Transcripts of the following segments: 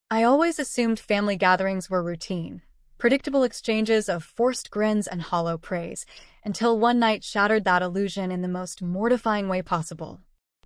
I always assumed family gatherings were routine, predictable exchanges of forced grins and hollow praise, until one night shattered that illusion in the most mortifying way possible.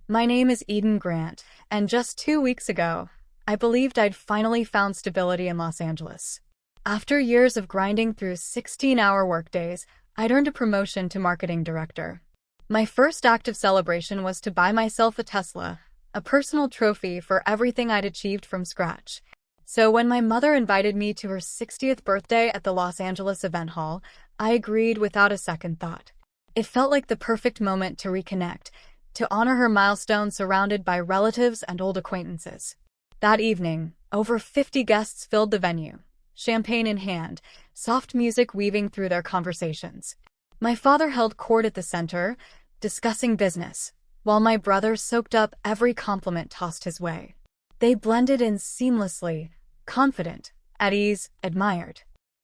My name is Eden Grant, and just 2 weeks ago, I believed I'd finally found stability in Los Angeles. After years of grinding through 16-hour workdays, I'd earned a promotion to marketing director. My first act of celebration was to buy myself a Tesla, a personal trophy for everything I'd achieved from scratch. So when my mother invited me to her 60th birthday at the Los Angeles Event Hall, I agreed without a second thought. It felt like the perfect moment to reconnect, to honor her milestone surrounded by relatives and old acquaintances. That evening, over 50 guests filled the venue, champagne in hand, soft music weaving through their conversations. My father held court at the center, discussing business, while my brother soaked up every compliment tossed his way. They blended in seamlessly, confident, at ease, admired.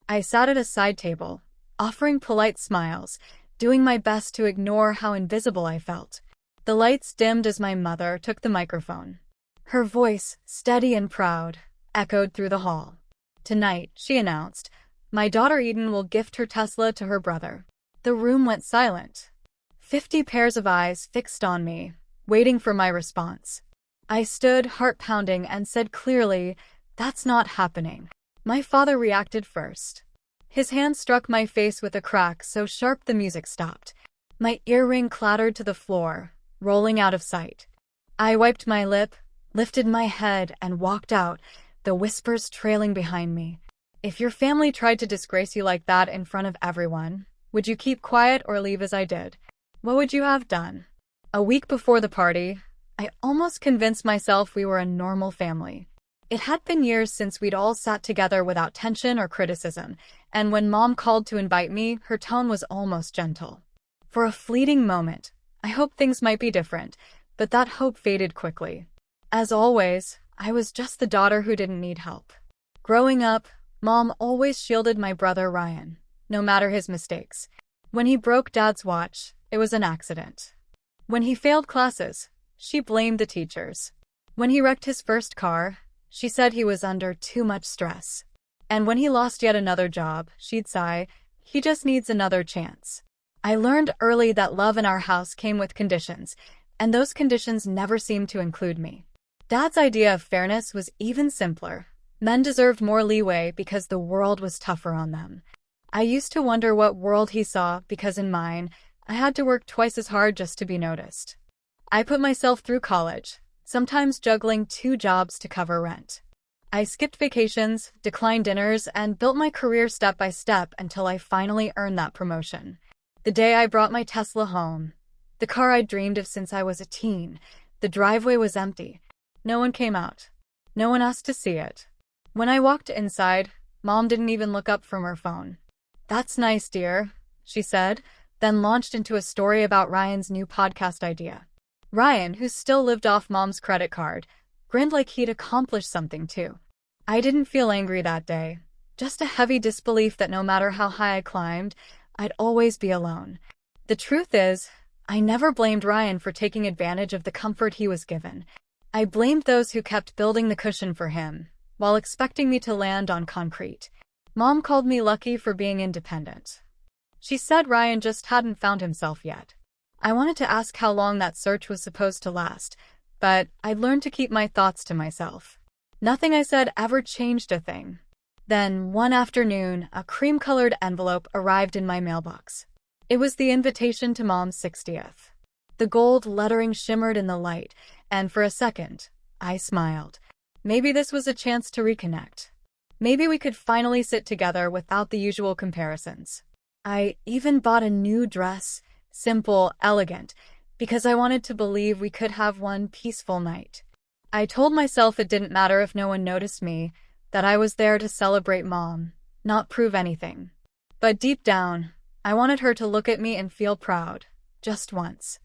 I sat at a side table, offering polite smiles, doing my best to ignore how invisible I felt. The lights dimmed as my mother took the microphone. Her voice, steady and proud, echoed through the hall. Tonight, she announced, my daughter Eden will gift her Tesla to her brother. The room went silent. 50 pairs of eyes fixed on me, waiting for my response. I stood, heart pounding, and said clearly, "That's not happening." My father reacted first. His hand struck my face with a crack so sharp the music stopped. My earring clattered to the floor, rolling out of sight. I wiped my lip, lifted my head, and walked out, the whispers trailing behind me. If your family tried to disgrace you like that in front of everyone, would you keep quiet or leave as I did? What would you have done? A week before the party, I almost convinced myself we were a normal family. It had been years since we'd all sat together without tension or criticism, and when Mom called to invite me, her tone was almost gentle. For a fleeting moment, I hoped things might be different, but that hope faded quickly. As always, I was just the daughter who didn't need help. Growing up, Mom always shielded my brother Ryan, no matter his mistakes. When he broke Dad's watch, it was an accident. When he failed classes, she blamed the teachers. When he wrecked his first car, she said he was under too much stress. And when he lost yet another job, she'd sigh, "He just needs another chance." I learned early that love in our house came with conditions, and those conditions never seemed to include me. Dad's idea of fairness was even simpler. Men deserved more leeway because the world was tougher on them. I used to wonder what world he saw because in mine, I had to work twice as hard just to be noticed. I put myself through college, sometimes juggling 2 jobs to cover rent. I skipped vacations, declined dinners, and built my career step by step until I finally earned that promotion. The day I brought my Tesla home, the car I'd dreamed of since I was a teen, the driveway was empty. No one came out. No one asked to see it. When I walked inside, Mom didn't even look up from her phone. "That's nice, dear," she said, then launched into a story about Ryan's new podcast idea. Ryan, who still lived off Mom's credit card, grinned like he'd accomplished something too. I didn't feel angry that day, just a heavy disbelief that no matter how high I climbed, I'd always be alone. The truth is, I never blamed Ryan for taking advantage of the comfort he was given. I blamed those who kept building the cushion for him, while expecting me to land on concrete. Mom called me lucky for being independent. She said Ryan just hadn't found himself yet. I wanted to ask how long that search was supposed to last, but I'd learned to keep my thoughts to myself. Nothing I said ever changed a thing. Then, one afternoon, a cream-colored envelope arrived in my mailbox. It was the invitation to Mom's 60th. The gold lettering shimmered in the light, and for a second, I smiled. Maybe this was a chance to reconnect. Maybe we could finally sit together without the usual comparisons. I even bought a new dress, simple, elegant, because I wanted to believe we could have one peaceful night. I told myself it didn't matter if no one noticed me, that I was there to celebrate Mom, not prove anything. But deep down, I wanted her to look at me and feel proud, just once.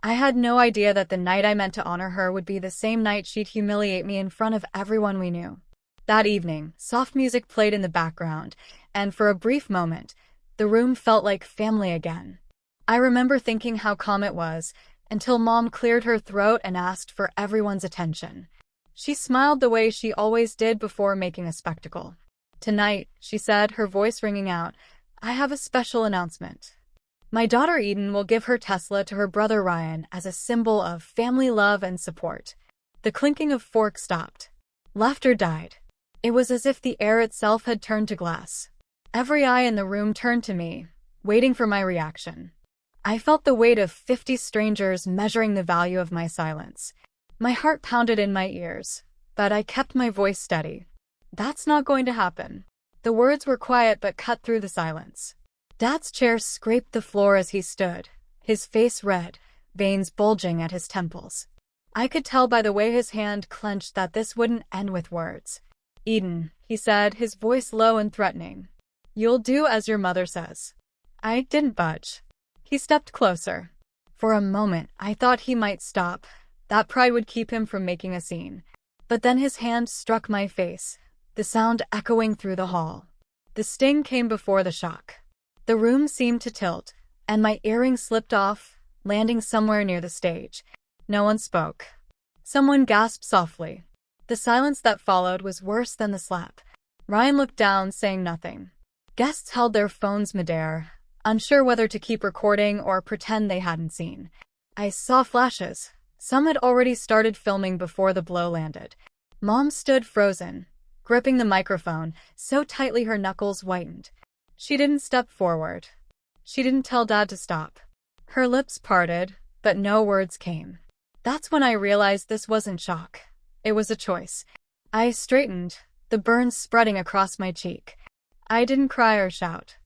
I had no idea that the night I meant to honor her would be the same night she'd humiliate me in front of everyone we knew. That evening, soft music played in the background, and for a brief moment, the room felt like family again. I remember thinking how calm it was, until Mom cleared her throat and asked for everyone's attention. She smiled the way she always did before making a spectacle. "Tonight," she said, her voice ringing out, "I have a special announcement. My daughter Eden will give her Tesla to her brother Ryan as a symbol of family love and support." The clinking of forks stopped. Laughter died. It was as if the air itself had turned to glass. Every eye in the room turned to me, waiting for my reaction. I felt the weight of 50 strangers measuring the value of my silence. My heart pounded in my ears, but I kept my voice steady. "That's not going to happen." The words were quiet but cut through the silence. Dad's chair scraped the floor as he stood, his face red, veins bulging at his temples. I could tell by the way his hand clenched that this wouldn't end with words. "Eden," he said, his voice low and threatening. "You'll do as your mother says." I didn't budge. He stepped closer. For a moment, I thought he might stop. That pride would keep him from making a scene. But then his hand struck my face, the sound echoing through the hall. The sting came before the shock. The room seemed to tilt, and my earring slipped off, landing somewhere near the stage. No one spoke. Someone gasped softly. The silence that followed was worse than the slap. Ryan looked down, saying nothing. Guests held their phones midair, unsure whether to keep recording or pretend they hadn't seen. I saw flashes. Some had already started filming before the blow landed. Mom stood frozen, gripping the microphone so tightly her knuckles whitened. She didn't step forward. She didn't tell Dad to stop. Her lips parted, but no words came. That's when I realized this wasn't shock. It was a choice. I straightened, the burns spreading across my cheek. I didn't cry or shout.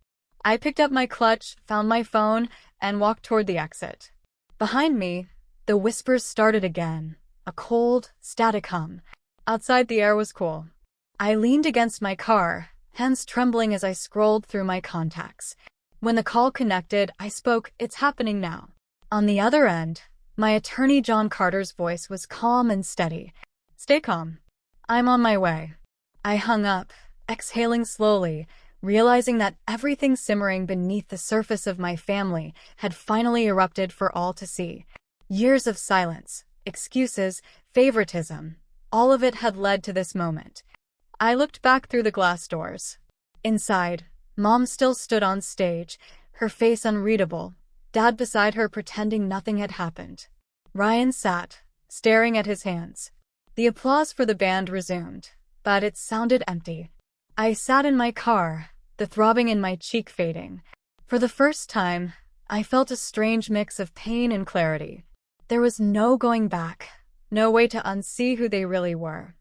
I picked up my clutch, found my phone, and walked toward the exit. Behind me, the whispers started again, a cold, static hum. Outside, the air was cool. I leaned against my car, hands trembling as I scrolled through my contacts. When the call connected, I spoke, "It's happening now." On the other end, my attorney John Carter's voice was calm and steady. "Stay calm. I'm on my way." I hung up, exhaling slowly, realizing that everything simmering beneath the surface of my family had finally erupted for all to see. Years of silence, excuses, favoritism, all of it had led to this moment. I looked back through the glass doors. Inside, Mom still stood on stage, her face unreadable, Dad beside her pretending nothing had happened. Ryan sat, staring at his hands. The applause for the band resumed, but it sounded empty. I sat in my car, the throbbing in my cheek fading. For the first time, I felt a strange mix of pain and clarity. There was no going back, no way to unsee who they really were.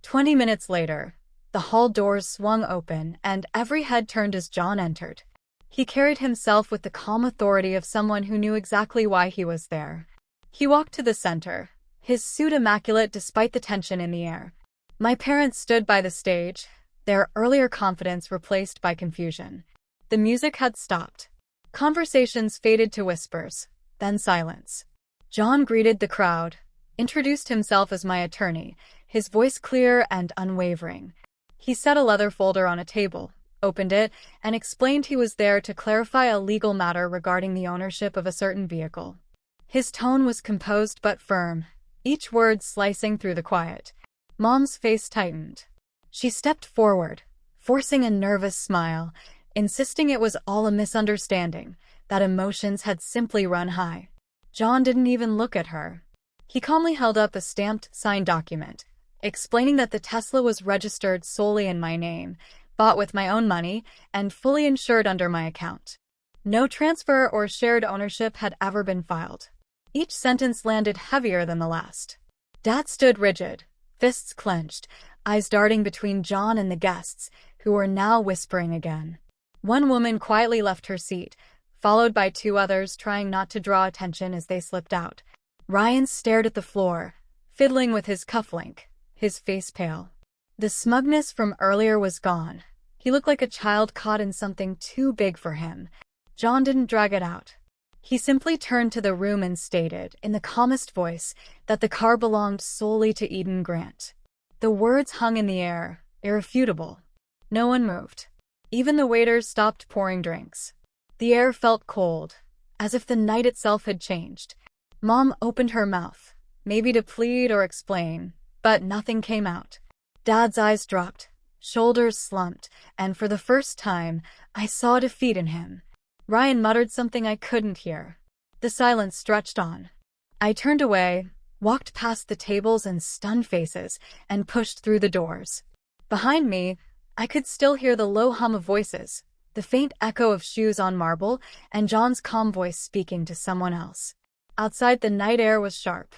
20 minutes later, the hall doors swung open and every head turned as John entered. He carried himself with the calm authority of someone who knew exactly why he was there. He walked to the center, his suit immaculate despite the tension in the air. My parents stood by the stage, their earlier confidence replaced by confusion. The music had stopped. Conversations faded to whispers, then silence. John greeted the crowd, introduced himself as my attorney, his voice clear and unwavering. He set a leather folder on a table, opened it, and explained he was there to clarify a legal matter regarding the ownership of a certain vehicle. His tone was composed but firm, each word slicing through the quiet. Mom's face tightened. She stepped forward, forcing a nervous smile, insisting it was all a misunderstanding, that emotions had simply run high. John didn't even look at her. He calmly held up a stamped, signed document, explaining that the Tesla was registered solely in my name, bought with my own money, and fully insured under my account. No transfer or shared ownership had ever been filed. Each sentence landed heavier than the last. Dad stood rigid, fists clenched, eyes darting between John and the guests, who were now whispering again. One woman quietly left her seat, followed by two others trying not to draw attention as they slipped out. Ryan stared at the floor, fiddling with his cufflink, his face pale. The smugness from earlier was gone. He looked like a child caught in something too big for him. John didn't drag it out. He simply turned to the room and stated, in the calmest voice, that the car belonged solely to Eden Grant. The words hung in the air, irrefutable. No one moved. Even the waiters stopped pouring drinks. The air felt cold, as if the night itself had changed. Mom opened her mouth, maybe to plead or explain, but nothing came out. Dad's eyes dropped, shoulders slumped, and for the first time, I saw defeat in him. Ryan muttered something I couldn't hear. The silence stretched on. I turned away, walked past the tables and stunned faces, and pushed through the doors. Behind me, I could still hear the low hum of voices, the faint echo of shoes on marble, and John's calm voice speaking to someone else. Outside, the night air was sharp.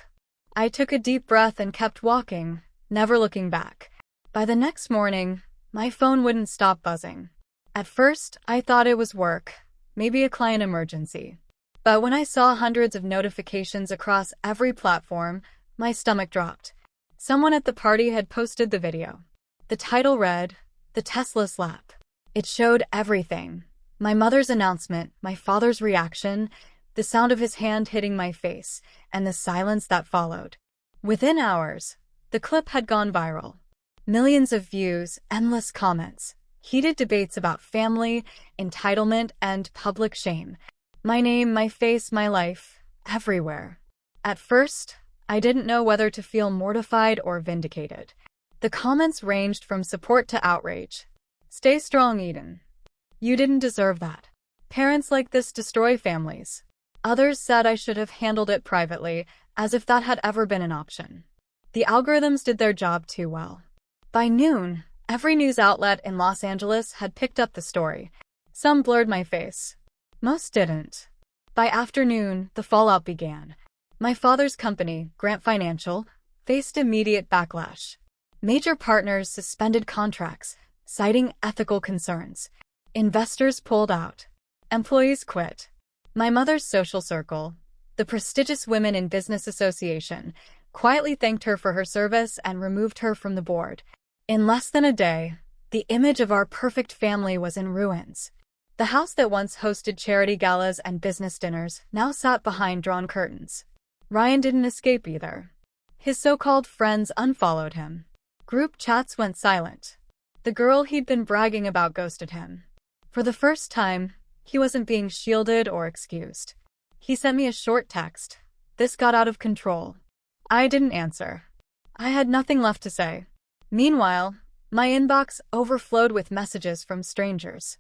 I took a deep breath and kept walking, never looking back. By the next morning, my phone wouldn't stop buzzing. At first, I thought it was work, maybe a client emergency. But when I saw hundreds of notifications across every platform, my stomach dropped. Someone at the party had posted the video. The title read, "The Tesla Slap." It showed everything. My mother's announcement, my father's reaction, the sound of his hand hitting my face, and the silence that followed. Within hours, the clip had gone viral. Millions of views, endless comments, heated debates about family, entitlement, and public shame. My name, my face, my life, everywhere. At first, I didn't know whether to feel mortified or vindicated. The comments ranged from support to outrage. "Stay strong, Eden. You didn't deserve that. Parents like this destroy families." Others said I should have handled it privately, as if that had ever been an option. The algorithms did their job too well. By noon, every news outlet in Los Angeles had picked up the story. Some blurred my face. Most didn't. By afternoon, the fallout began. My father's company, Grant Financial, faced immediate backlash. Major partners suspended contracts, citing ethical concerns. Investors pulled out. Employees quit. My mother's social circle, the prestigious Women in Business Association, quietly thanked her for her service and removed her from the board. In less than a day, the image of our perfect family was in ruins. The house that once hosted charity galas and business dinners now sat behind drawn curtains. Ryan didn't escape either. His so-called friends unfollowed him. Group chats went silent. The girl he'd been bragging about ghosted him. For the first time, he wasn't being shielded or excused. He sent me a short text. This got out of control. I didn't answer. I had nothing left to say. Meanwhile, my inbox overflowed with messages from strangers.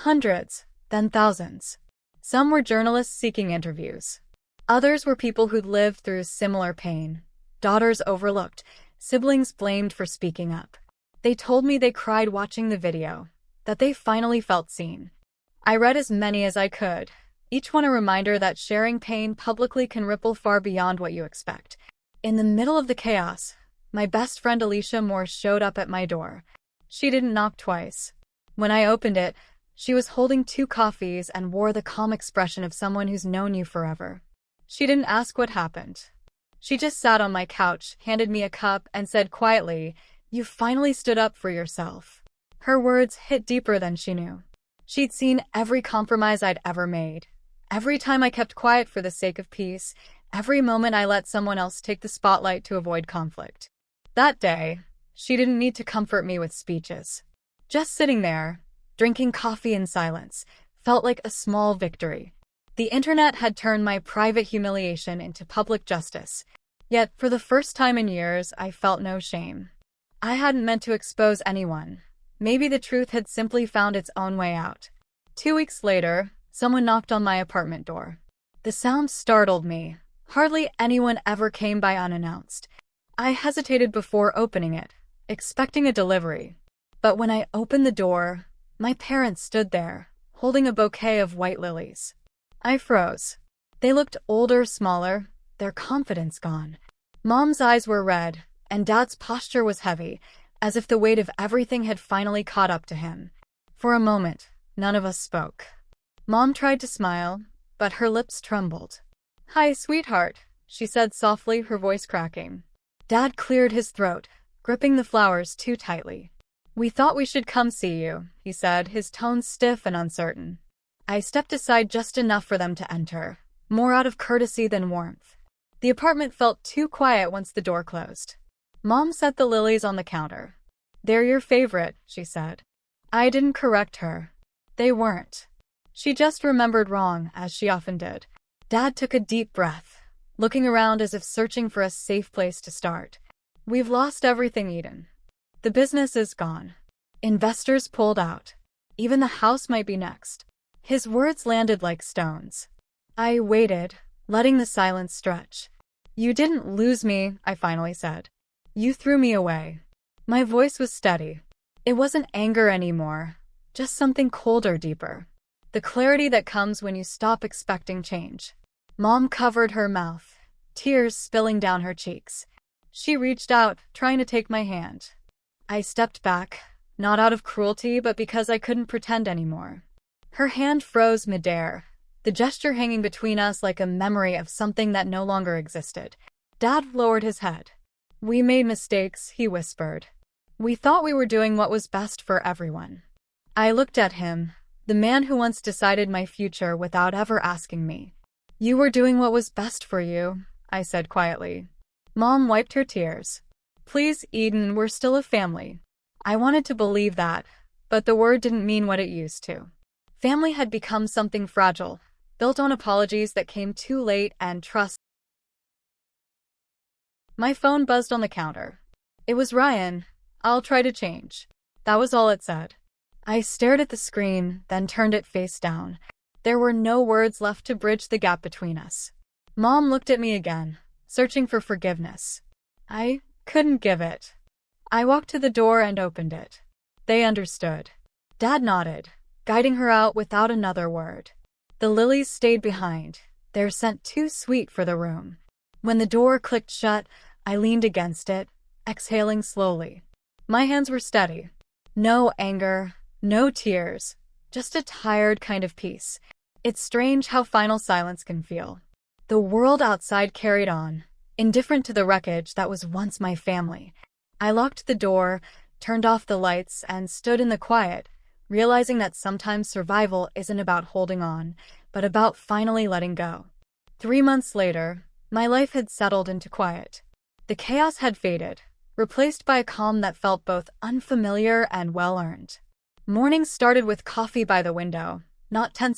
Hundreds, then thousands. Some were journalists seeking interviews. Others were people who'd lived through similar pain. Daughters overlooked, siblings blamed for speaking up. They told me they cried watching the video, that they finally felt seen. I read as many as I could, each one a reminder that sharing pain publicly can ripple far beyond what you expect. In the middle of the chaos, my best friend Alicia Moore showed up at my door. She didn't knock twice. When I opened it, she was holding 2 coffees and wore the calm expression of someone who's known you forever. She didn't ask what happened. She just sat on my couch, handed me a cup, and said quietly, "You finally stood up for yourself." Her words hit deeper than she knew. She'd seen every compromise I'd ever made. Every time I kept quiet for the sake of peace, every moment I let someone else take the spotlight to avoid conflict. That day, she didn't need to comfort me with speeches. Just sitting there, drinking coffee in silence, felt like a small victory. The internet had turned my private humiliation into public justice. Yet, for the first time in years, I felt no shame. I hadn't meant to expose anyone. Maybe the truth had simply found its own way out. 2 weeks later, someone knocked on my apartment door. The sound startled me. Hardly anyone ever came by unannounced. I hesitated before opening it, expecting a delivery. But when I opened the door, my parents stood there, holding a bouquet of white lilies. I froze. They looked older, smaller, their confidence gone. Mom's eyes were red, and Dad's posture was heavy, as if the weight of everything had finally caught up to him. For a moment, none of us spoke. Mom tried to smile, but her lips trembled. "Hi, sweetheart," she said softly, her voice cracking. Dad cleared his throat, gripping the flowers too tightly. "We thought we should come see you," he said, his tone stiff and uncertain. I stepped aside just enough for them to enter, more out of courtesy than warmth. The apartment felt too quiet once the door closed. Mom set the lilies on the counter. "They're your favorite," she said. I didn't correct her. They weren't. She just remembered wrong, as she often did. Dad took a deep breath. looking around as if searching for a safe place to start. "We've lost everything, Eden. The business is gone. Investors pulled out. Even the house might be next." His words landed like stones. I waited, letting the silence stretch. "You didn't lose me," I finally said. "You threw me away." My voice was steady. It wasn't anger anymore, just something colder, deeper. The clarity that comes when you stop expecting change. Mom covered her mouth, tears spilling down her cheeks. She reached out, trying to take my hand. I stepped back, not out of cruelty, but because I couldn't pretend anymore. Her hand froze midair, the gesture hanging between us like a memory of something that no longer existed. Dad lowered his head. "We made mistakes," he whispered. "We thought we were doing what was best for everyone." I looked at him, the man who once decided my future without ever asking me. "You were doing what was best for you," I said quietly. Mom wiped her tears. "Please, Eden, we're still a family." I wanted to believe that, but the word didn't mean what it used to. Family had become something fragile, built on apologies that came too late and trust. My phone buzzed on the counter. It was Ryan. "I'll try to change." That was all it said. I stared at the screen, then turned it face down. There were no words left to bridge the gap between us. Mom looked at me again, searching for forgiveness. I couldn't give it. I walked to the door and opened it. They understood. Dad nodded, guiding her out without another word. The lilies stayed behind, their scent too sweet for the room. When the door clicked shut, I leaned against it, exhaling slowly. My hands were steady. No anger, no tears, just a tired kind of peace. It's strange how final silence can feel. The world outside carried on, indifferent to the wreckage that was once my family. I locked the door, turned off the lights, and stood in the quiet, realizing that sometimes survival isn't about holding on, but about finally letting go. 3 months later, my life had settled into quiet. The chaos had faded, replaced by a calm that felt both unfamiliar and well-earned. Mornings started with coffee by the window, not tense